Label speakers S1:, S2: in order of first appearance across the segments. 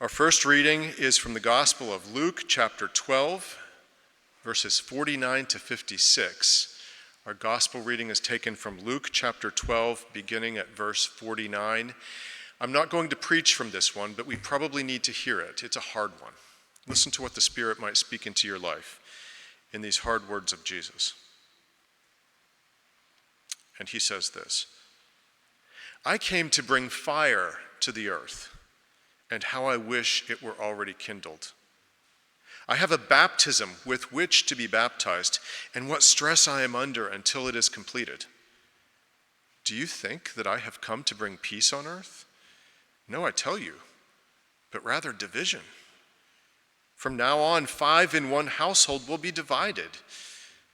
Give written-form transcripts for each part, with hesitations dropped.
S1: Our first reading is from the Gospel of Luke, chapter 12, verses 49 to 56. Our Gospel reading is taken from Luke, chapter 12, beginning at verse 49. I'm not going to preach from this one, but we probably need to hear it. It's a hard one. Listen to what the Spirit might speak into your life in these hard words of Jesus. And he says this: I came to bring fire to the earth, and how I wish it were already kindled. I have a baptism with which to be baptized, and what stress I am under until it is completed. Do you think that I have come to bring peace on earth? No, I tell you, but rather division. From now on, 5 in one household will be divided,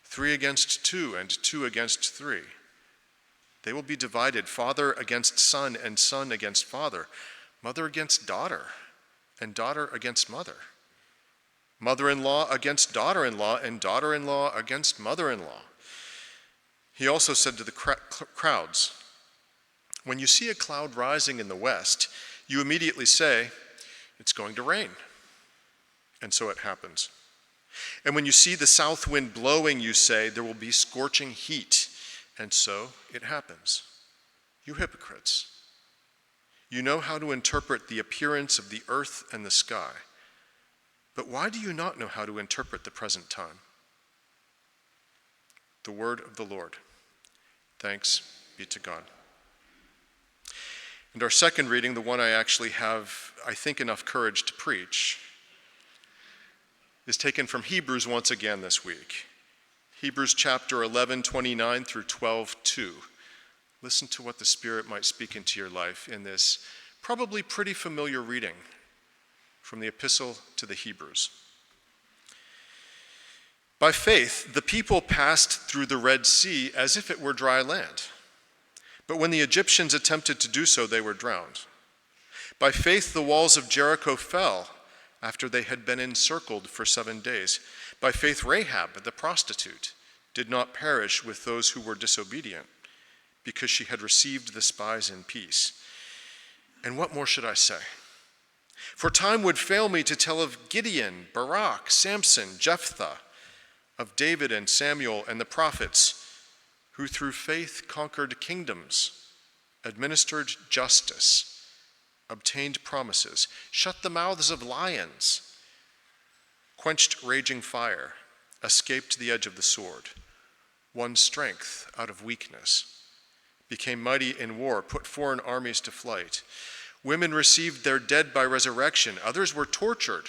S1: 3 against 2 and 2 against 3. They will be divided, father against son and son against father, mother against daughter, and daughter against mother. Mother-in-law against daughter-in-law, and daughter-in-law against mother-in-law. He also said to the crowds, when you see a cloud rising in the west, you immediately say, it's going to rain. And so it happens. And when you see the south wind blowing, you say, there will be scorching heat. And so it happens. You hypocrites. You know how to interpret the appearance of the earth and the sky. But why do you not know how to interpret the present time? The word of the Lord. Thanks be to God. And our second reading, the one I actually have, I think, enough courage to preach, is taken from Hebrews once again this week. Hebrews chapter 11, 29 through 12, 2. Listen to what the Spirit might speak into your life in this probably pretty familiar reading from the Epistle to the Hebrews. By faith, the people passed through the Red Sea as if it were dry land. But when the Egyptians attempted to do so, they were drowned. By faith, the walls of Jericho fell after they had been encircled for 7 days. By faith, Rahab, the prostitute, did not perish with those who were disobedient, because she had received the spies in peace. And what more should I say? For time would fail me to tell of Gideon, Barak, Samson, Jephthah, of David and Samuel and the prophets, who through faith conquered kingdoms, administered justice, obtained promises, shut the mouths of lions, quenched raging fire, escaped the edge of the sword, won strength out of weakness, became mighty in war, put foreign armies to flight. Women received their dead by resurrection. Others were tortured,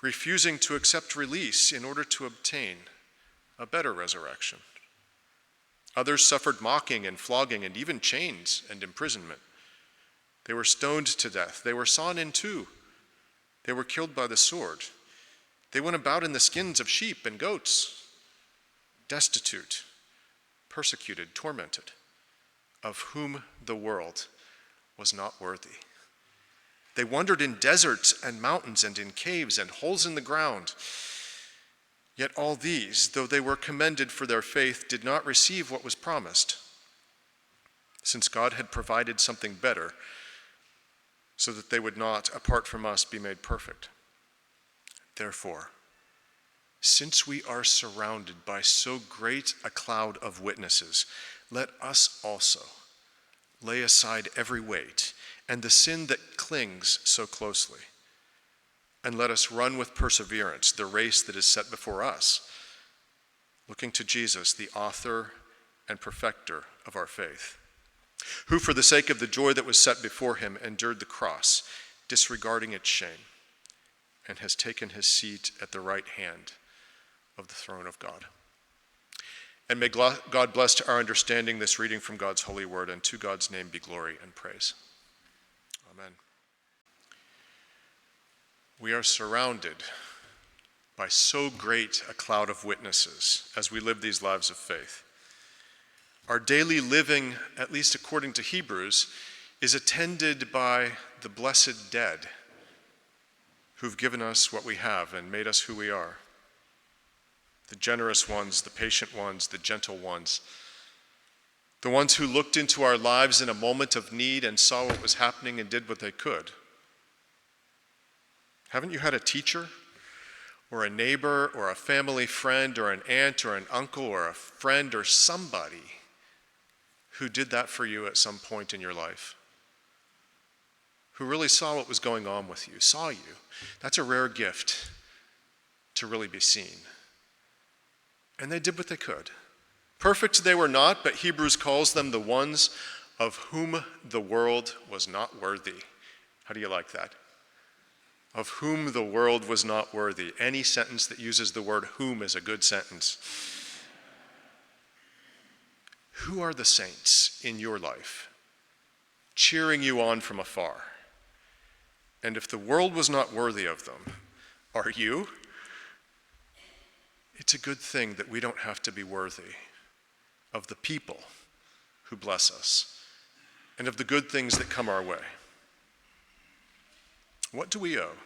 S1: refusing to accept release in order to obtain a better resurrection. Others suffered mocking and flogging and even chains and imprisonment. They were stoned to death. They were sawn in two. They were killed by the sword. They went about in the skins of sheep and goats, destitute, persecuted, tormented, of whom the world was not worthy. They wandered in deserts and mountains and in caves and holes in the ground. Yet all these, though they were commended for their faith, did not receive what was promised, since God had provided something better, so that they would not, apart from us, be made perfect. Therefore, since we are surrounded by so great a cloud of witnesses, let us also lay aside every weight and the sin that clings so closely, and let us run with perseverance the race that is set before us, looking to Jesus, the author and perfecter of our faith, who for the sake of the joy that was set before him endured the cross, disregarding its shame, and has taken his seat at the right hand of the throne of God. And may God bless to our understanding this reading from God's holy word, and to God's name be glory and praise. Amen. We are surrounded by so great a cloud of witnesses as we live these lives of faith. Our daily living, at least according to Hebrews, is attended by the blessed dead who've given us what we have and made us who we are. The generous ones, the patient ones, the gentle ones, the ones who looked into our lives in a moment of need and saw what was happening and did what they could. Haven't you had a teacher or a neighbor or a family friend or an aunt or an uncle or a friend or somebody who did that for you at some point in your life? Who really saw what was going on with you, saw you. That's a rare gift to really be seen. And they did what they could. Perfect they were not, but Hebrews calls them the ones of whom the world was not worthy. How do you like that? Of whom the world was not worthy. Any sentence that uses the word whom is a good sentence. Who are the saints in your life, cheering you on from afar? And if the world was not worthy of them, are you? It's a good thing that we don't have to be worthy of the people who bless us and of the good things that come our way. What do we owe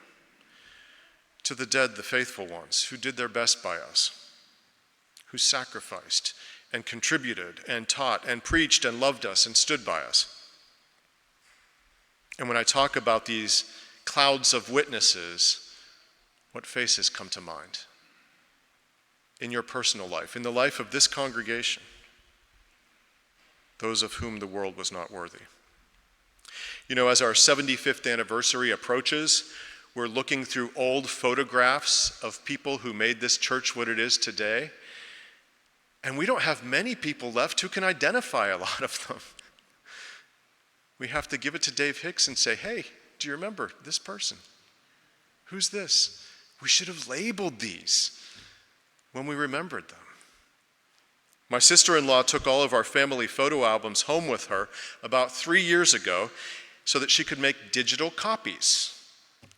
S1: to the dead, the faithful ones, who did their best by us, who sacrificed and contributed and taught and preached and loved us and stood by us? And when I talk about these clouds of witnesses, what faces come to mind? In your personal life, in the life of this congregation, those of whom the world was not worthy. You know, as our 75th anniversary approaches, we're looking through old photographs of people who made this church what it is today, and we don't have many people left who can identify a lot of them. We have to give it to Dave Hicks and say, hey, do you remember this person? Who's this? We should have labeled these when we remembered them. My sister-in-law took all of our family photo albums home with her about 3 years ago so that she could make digital copies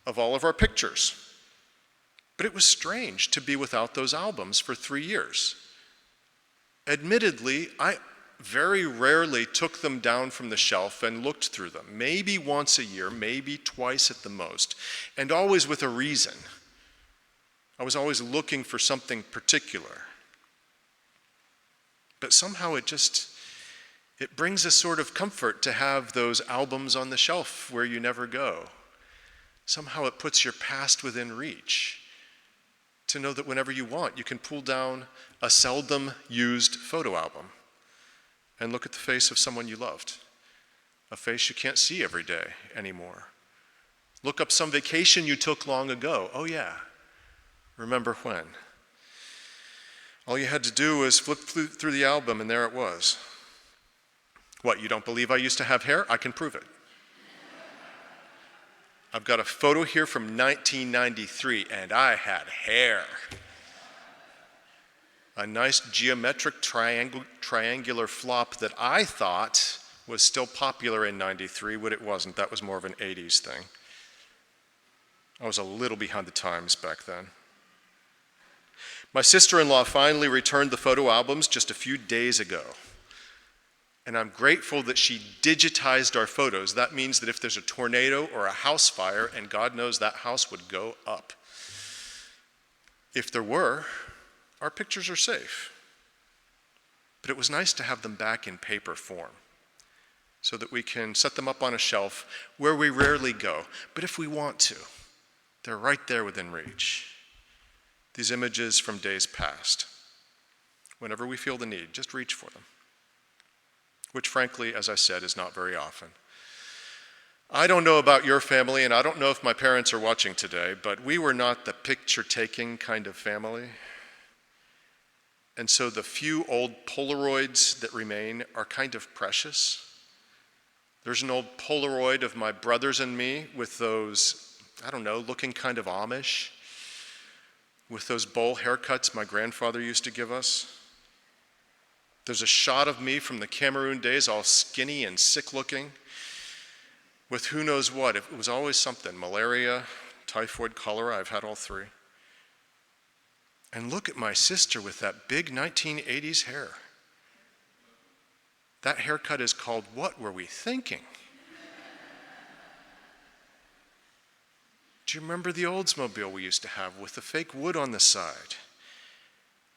S1: of all of our pictures. But it was strange to be without those albums for 3 years. Admittedly, I very rarely took them down from the shelf and looked through them, maybe once a year, maybe twice at the most, and always with a reason. I was always looking for something particular. But somehow it brings a sort of comfort to have those albums on the shelf where you never go. Somehow it puts your past within reach. To know that whenever you want, you can pull down a seldom used photo album and look at the face of someone you loved, a face you can't see every day anymore. Look up some vacation you took long ago. Oh yeah, remember when? All you had to do was flip through the album and there it was. What, you don't believe I used to have hair? I can prove it. I've got a photo here from 1993 and I had hair. A nice geometric triangular flop that I thought was still popular in 93, but it wasn't. That was more of an 80s thing. I was a little behind the times back then. My sister-in-law finally returned the photo albums just a few days ago. And I'm grateful that she digitized our photos. That means that if there's a tornado or a house fire, and God knows that house would go up. If there were, our pictures are safe. But it was nice to have them back in paper form so that we can set them up on a shelf where we rarely go. But if we want to, they're right there within reach. These images from days past. Whenever we feel the need, just reach for them. Which frankly, as I said, is not very often. I don't know about your family, and I don't know if my parents are watching today, but we were not the picture-taking kind of family. And so the few old Polaroids that remain are kind of precious. There's an old Polaroid of my brothers and me with those, looking kind of Amish, with those bowl haircuts my grandfather used to give us. There's a shot of me from the Cameroon days, all skinny and sick-looking, with who knows what. It was always something, malaria, typhoid, cholera. I've had all three. And look at my sister with that big 1980s hair. That haircut is called What Were We Thinking? Do you remember the Oldsmobile we used to have with the fake wood on the side?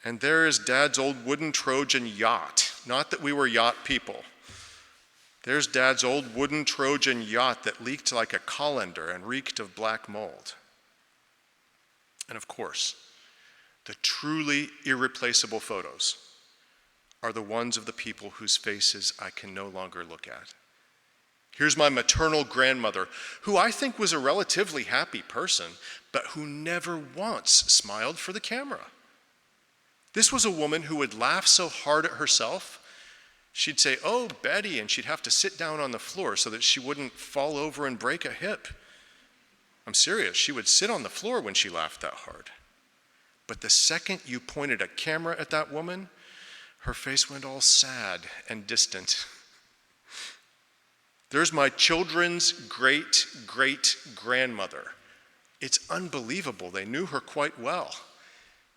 S1: And there is Dad's old wooden Trojan yacht. Not that we were yacht people. There's Dad's old wooden Trojan yacht that leaked like a colander and reeked of black mold. And of course, the truly irreplaceable photos are the ones of the people whose faces I can no longer look at. Here's my maternal grandmother, who I think was a relatively happy person, but who never once smiled for the camera. This was a woman who would laugh so hard at herself, she'd say, "Oh, Betty," and she'd have to sit down on the floor so that she wouldn't fall over and break a hip. I'm serious, she would sit on the floor when she laughed that hard. But the second you pointed a camera at that woman, her face went all sad and distant. There's my children's great-great-grandmother. It's unbelievable. They knew her quite well.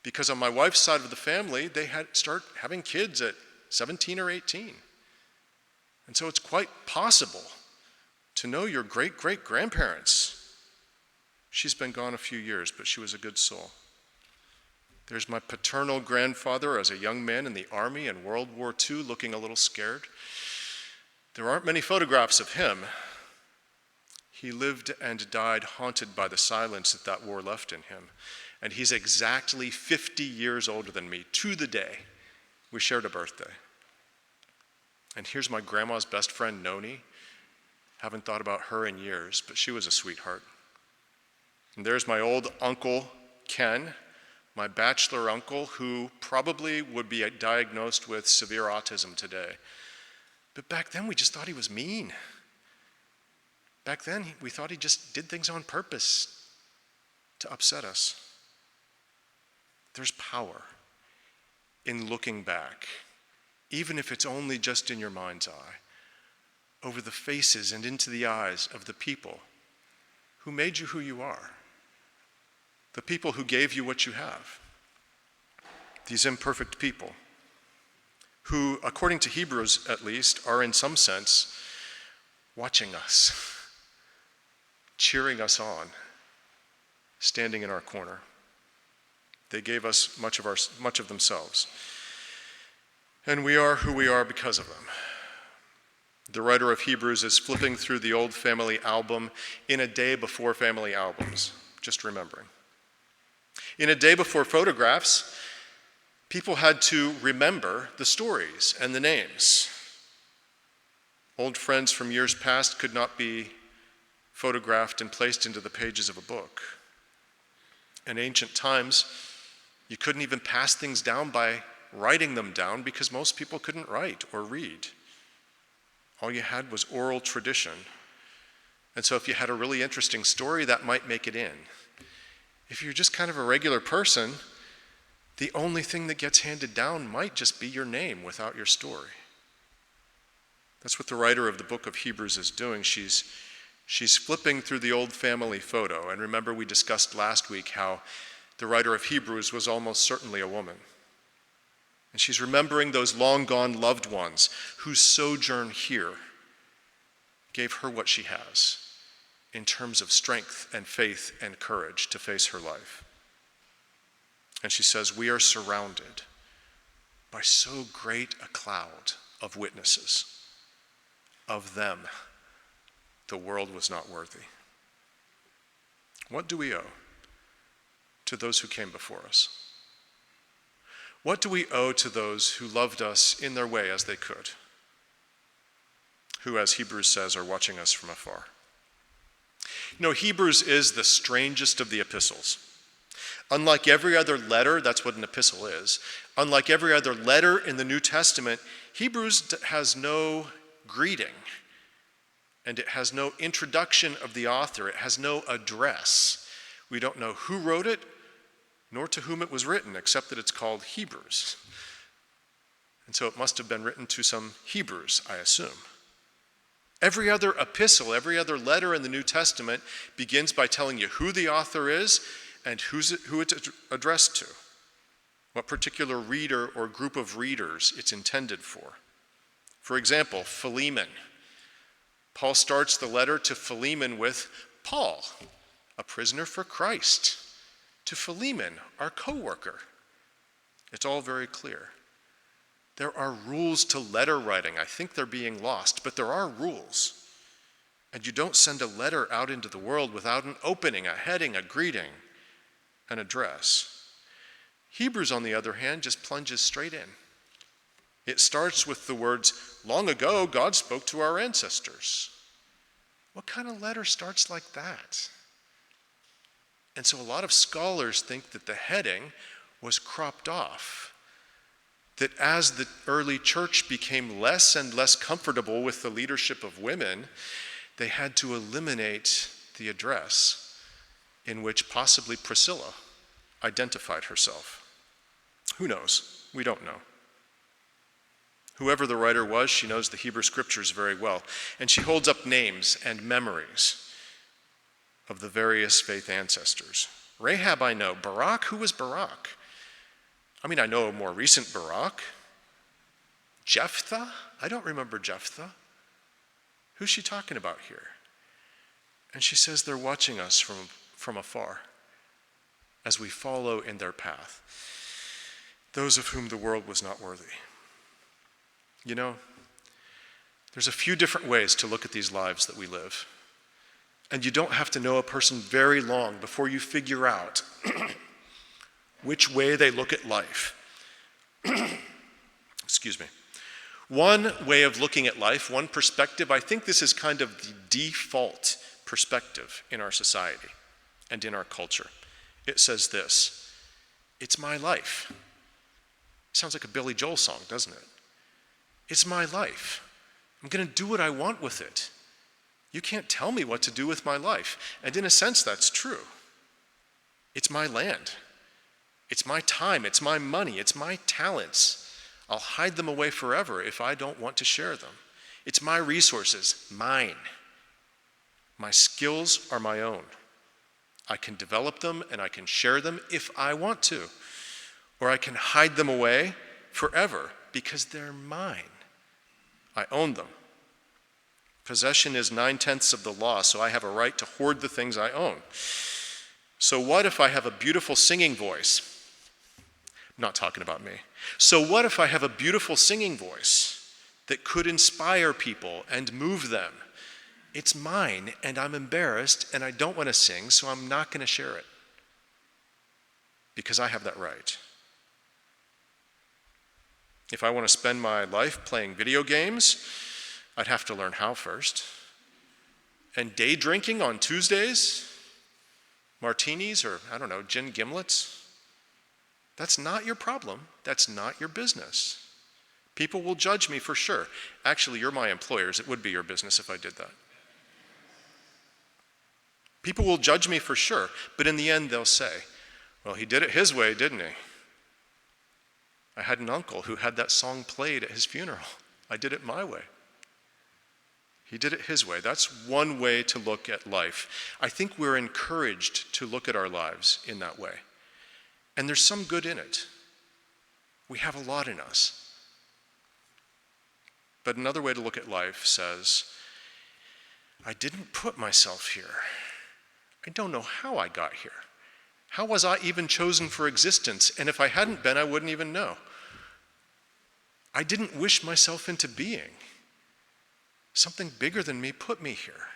S1: Because on my wife's side of the family, they had start having kids at 17 or 18. And so it's quite possible to know your great-great-grandparents. She's been gone a few years, but she was a good soul. There's my paternal grandfather as a young man in the army in World War II, looking a little scared. There aren't many photographs of him. He lived and died haunted by the silence that war left in him. And he's exactly 50 years older than me, to the day. We shared a birthday. And here's my grandma's best friend, Noni. Haven't thought about her in years, but she was a sweetheart. And there's my old uncle, Ken, my bachelor uncle, who probably would be diagnosed with severe autism today. But back then, we just thought he was mean. Back then, we thought he just did things on purpose to upset us. There's power in looking back, even if it's only just in your mind's eye, over the faces and into the eyes of the people who made you who you are, the people who gave you what you have, these imperfect people who, according to Hebrews at least, are in some sense watching us, cheering us on, standing in our corner. They gave us much of themselves. And we are who we are because of them. The writer of Hebrews is flipping through the old family album in a day before family albums, just remembering. In a day before photographs, people had to remember the stories and the names. Old friends from years past could not be photographed and placed into the pages of a book. In ancient times, you couldn't even pass things down by writing them down because most people couldn't write or read. All you had was oral tradition. And so if you had a really interesting story, that might make it in. If you're just kind of a regular person, the only thing that gets handed down might just be your name without your story. That's what the writer of the book of Hebrews is doing. She's flipping through the old family photo. And remember, we discussed last week how the writer of Hebrews was almost certainly a woman. And she's remembering those long-gone loved ones whose sojourn here gave her what she has in terms of strength and faith and courage to face her life. And she says, we are surrounded by so great a cloud of witnesses. Of them, the world was not worthy. What do we owe to those who came before us? What do we owe to those who loved us in their way as they could? Who, as Hebrews says, are watching us from afar. You know, Hebrews is the strangest of the epistles. Unlike every other letter, that's what an epistle is. Unlike every other letter in the New Testament, Hebrews has no greeting, and it has no introduction of the author. It has no address. We don't know who wrote it, nor to whom it was written, except that it's called Hebrews. And so it must have been written to some Hebrews, I assume. Every other epistle, every other letter in the New Testament begins by telling you who the author is and who it's addressed to, what particular reader or group of readers it's intended for. For example, Philemon. Paul starts the letter to Philemon with Paul, a prisoner for Christ, to Philemon, our co-worker. It's all very clear. There are rules to letter writing. I think they're being lost, but there are rules. And you don't send a letter out into the world without an opening, a heading, a greeting. an address. Hebrews, on the other hand, just plunges straight in. It starts with the words, "Long ago, God spoke to our ancestors." What kind of letter starts like that? And so a lot of scholars think that the heading was cropped off, that as the early church became less and less comfortable with the leadership of women, they had to eliminate the address in which possibly Priscilla identified herself. Who knows? We don't know. Whoever the writer was, she knows the Hebrew scriptures very well, and she holds up names and memories of the various faith ancestors. Rahab I know. Barak, who was Barak? I know a more recent Barak. Jephthah? I don't remember Jephthah. Who's she talking about here? And she says they're watching us from afar as we follow in their path, those of whom the world was not worthy. There's a few different ways to look at these lives that we live. And you don't have to know a person very long before you figure out which way they look at life. Excuse me. One way of looking at life, one perspective, I think this is kind of the default perspective in our society and in our culture. It says this: it's my life. Sounds like a Billy Joel song, doesn't it? It's my life. I'm going to do what I want with it. You can't tell me what to do with my life. And in a sense, that's true. It's my land. It's my time. It's my money. It's my talents. I'll hide them away forever if I don't want to share them. It's my resources, mine. My skills are my own. I can develop them and I can share them if I want to. Or I can hide them away forever because they're mine. I own them. Possession is 9/10 of the law, so I have a right to hoard the things I own. So what if I have a beautiful singing voice? I'm not talking about me. So what if I have a beautiful singing voice that could inspire people and move them? It's mine, and I'm embarrassed, and I don't want to sing, so I'm not going to share it because I have that right. If I want to spend my life playing video games, I'd have to learn how first. And day drinking on Tuesdays, martinis or, gin gimlets, that's not your problem. That's not your business. People will judge me for sure. Actually, you're my employers. It would be your business if I did that. People will judge me for sure, but in the end they'll say, well, he did it his way, didn't he? I had an uncle who had that song played at his funeral. I did it my way. He did it his way. That's one way to look at life. I think we're encouraged to look at our lives in that way. And there's some good in it. We have a lot in us. But another way to look at life says, I didn't put myself here. I don't know how I got here. How was I even chosen for existence? And if I hadn't been, I wouldn't even know. I didn't wish myself into being. Something bigger than me put me here.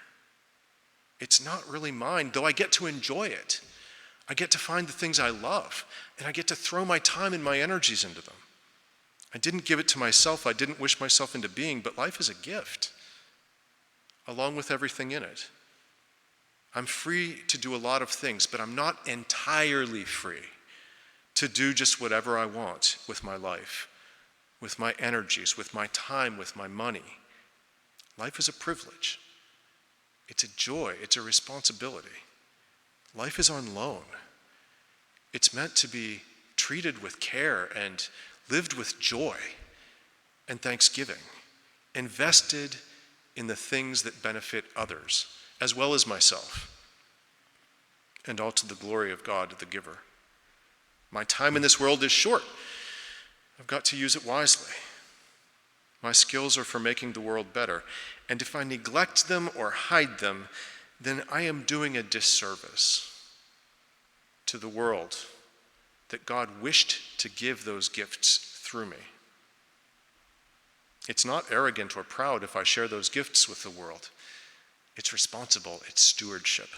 S1: It's not really mine, though I get to enjoy it. I get to find the things I love, and I get to throw my time and my energies into them. I didn't give it to myself. I didn't wish myself into being, but life is a gift, along with everything in it. I'm free to do a lot of things, but I'm not entirely free to do just whatever I want with my life, with my energies, with my time, with my money. Life is a privilege. It's a joy. It's a responsibility. Life is on loan. It's meant to be treated with care and lived with joy and thanksgiving, invested in the things that benefit others, as well as myself, and all to the glory of God, the giver. My time in this world is short. I've got to use it wisely. My skills are for making the world better, and if I neglect them or hide them, then I am doing a disservice to the world that God wished to give those gifts through me. It's not arrogant or proud if I share those gifts with the world. It's responsible, it's stewardship.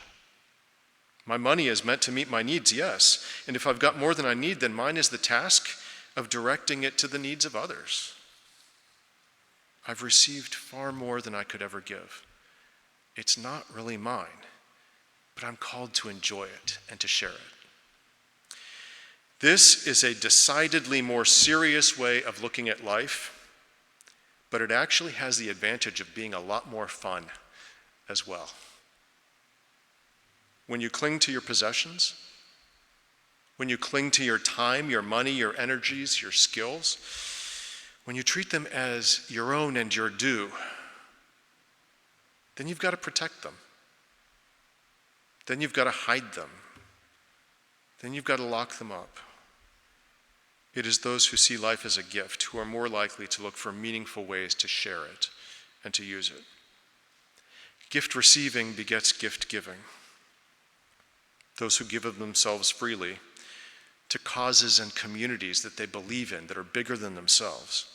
S1: My money is meant to meet my needs, yes. And if I've got more than I need, then mine is the task of directing it to the needs of others. I've received far more than I could ever give. It's not really mine, but I'm called to enjoy it and to share it. This is a decidedly more serious way of looking at life, but it actually has the advantage of being a lot more fun as well. When you cling to your possessions, when you cling to your time, your money, your energies, your skills, when you treat them as your own and your due, then you've got to protect them. Then you've got to hide them. Then you've got to lock them up. It is those who see life as a gift who are more likely to look for meaningful ways to share it and to use it. Gift receiving begets gift giving. Those who give of themselves freely to causes and communities that they believe in that are bigger than themselves,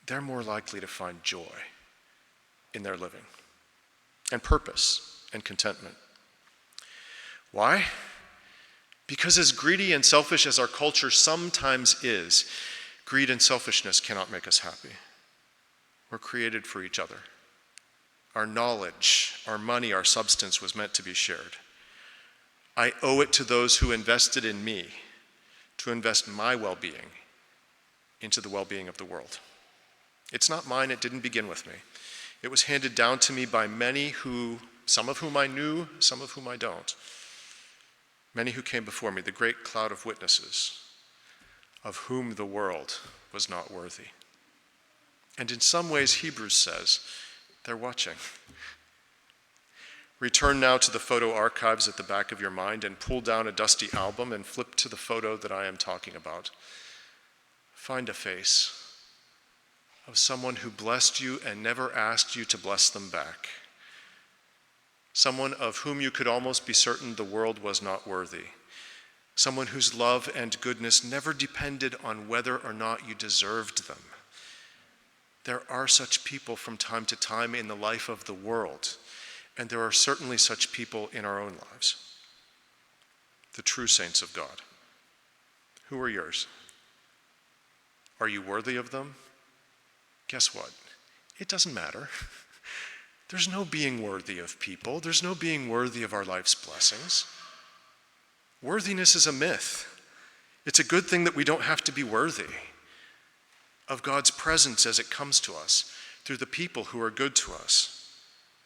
S1: they're more likely to find joy in their living and purpose and contentment. Why? Because as greedy and selfish as our culture sometimes is, greed and selfishness cannot make us happy. We're created for each other. Our knowledge, our money, our substance was meant to be shared. I owe it to those who invested in me to invest my well-being into the well-being of the world. It's not mine, it didn't begin with me. It was handed down to me by many who, some of whom I knew, some of whom I don't. Many who came before me, the great cloud of witnesses, of whom the world was not worthy. And in some ways, Hebrews says, they're watching. Return now to the photo archives at the back of your mind and pull down a dusty album and flip to the photo that I am talking about. Find a face of someone who blessed you and never asked you to bless them back. Someone of whom you could almost be certain the world was not worthy. Someone whose love and goodness never depended on whether or not you deserved them. There are such people from time to time in the life of the world, and there are certainly such people in our own lives. The true saints of God. Who are yours? Are you worthy of them? Guess what? It doesn't matter. There's no being worthy of people. There's no being worthy of our life's blessings. Worthiness is a myth. It's a good thing that we don't have to be worthy of God's presence as it comes to us through the people who are good to us,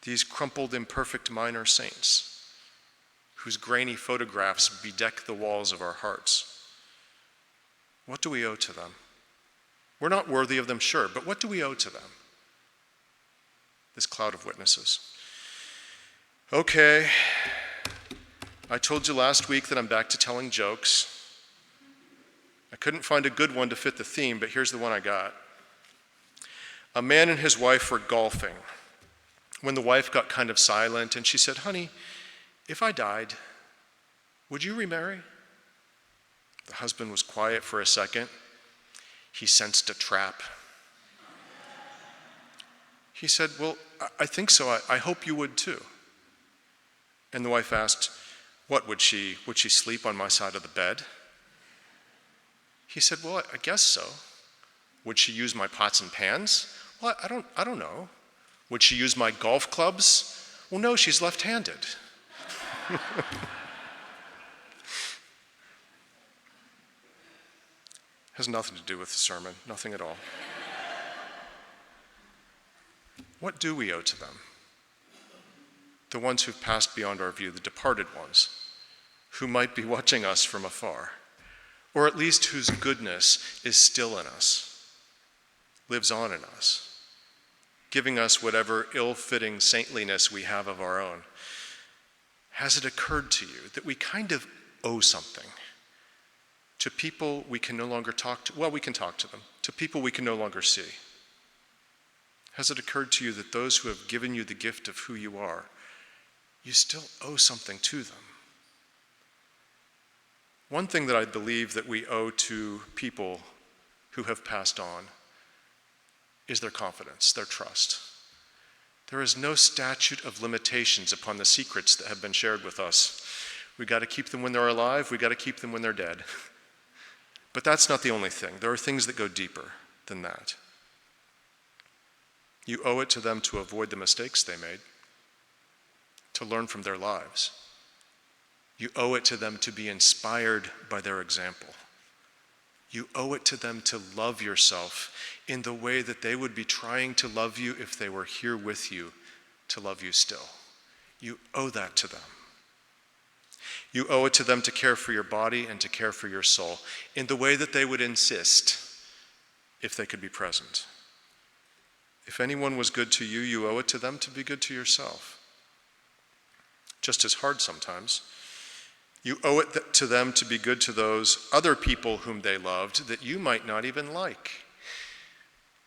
S1: these crumpled, imperfect minor saints whose grainy photographs bedeck the walls of our hearts. What do we owe to them? We're not worthy of them, sure, but what do we owe to them? This cloud of witnesses. Okay, I told you last week that I'm back to telling jokes. I couldn't find a good one to fit the theme, but here's the one I got. A man and his wife were golfing when the wife got kind of silent and she said, "Honey, if I died, would you remarry?" The husband was quiet for a second. He sensed a trap. He said, "Well, I think so. I hope you would too." And the wife asked, "What, would she sleep on my side of the bed?" He said, "Well, I guess so." "Would she use my pots and pans?" "Well, I don't know." "Would she use my golf clubs?" "Well, no, she's left-handed." Has nothing to do with the sermon, nothing at all. What do we owe to them? The ones who've passed beyond our view, the departed ones, who might be watching us from afar, or at least whose goodness is still in us, lives on in us, giving us whatever ill-fitting saintliness we have of our own. Has it occurred to you that we kind of owe something to people we can no longer talk to? Well, we can talk to them, to people we can no longer see. Has it occurred to you that those who have given you the gift of who you are, you still owe something to them? One thing that I believe that we owe to people who have passed on is their confidence, their trust. There is no statute of limitations upon the secrets that have been shared with us. We got to keep them when they're alive. We got to keep them when they're dead. But that's not the only thing. There are things that go deeper than that. You owe it to them to avoid the mistakes they made, to learn from their lives. You owe it to them to be inspired by their example. You owe it to them to love yourself in the way that they would be trying to love you if they were here with you, to love you still. You owe that to them. You owe it to them to care for your body and to care for your soul in the way that they would insist if they could be present. If anyone was good to you, you owe it to them to be good to yourself. Just as hard sometimes. You owe it to them to be good to those other people whom they loved that you might not even like.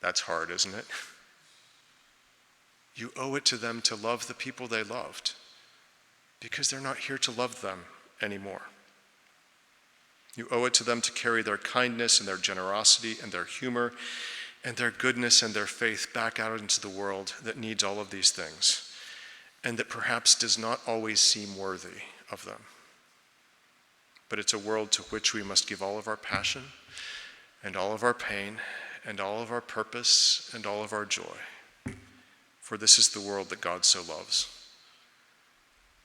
S1: That's hard, isn't it? You owe it to them to love the people they loved because they're not here to love them anymore. You owe it to them to carry their kindness and their generosity and their humor and their goodness and their faith back out into the world that needs all of these things and that perhaps does not always seem worthy of them. But it's a world to which we must give all of our passion and all of our pain and all of our purpose and all of our joy. For this is the world that God so loves.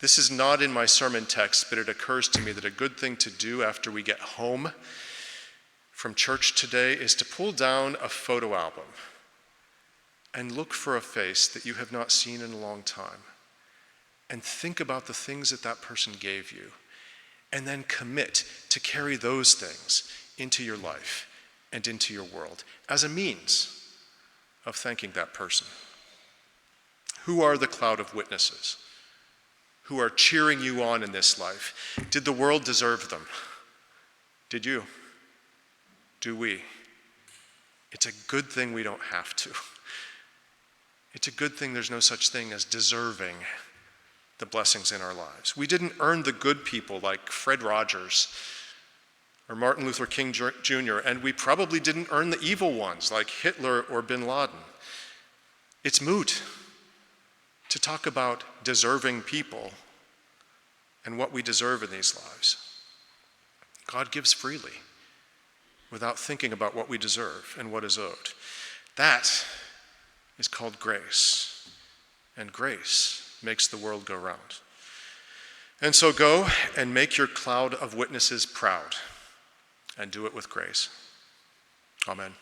S1: This is not in my sermon text, but it occurs to me that a good thing to do after we get home from church today is to pull down a photo album and look for a face that you have not seen in a long time and think about the things that that person gave you and then commit to carry those things into your life and into your world as a means of thanking that person. Who are the cloud of witnesses who are cheering you on in this life? Did the world deserve them? Did you? Do we? It's a good thing we don't have to. It's a good thing there's no such thing as deserving the blessings in our lives. We didn't earn the good people like Fred Rogers or Martin Luther King Jr., and we probably didn't earn the evil ones like Hitler or bin Laden. It's moot to talk about deserving people and what we deserve in these lives. God gives freely without thinking about what we deserve and what is owed. That is called grace, and grace makes the world go round. And so go and make your cloud of witnesses proud, and do it with grace. Amen.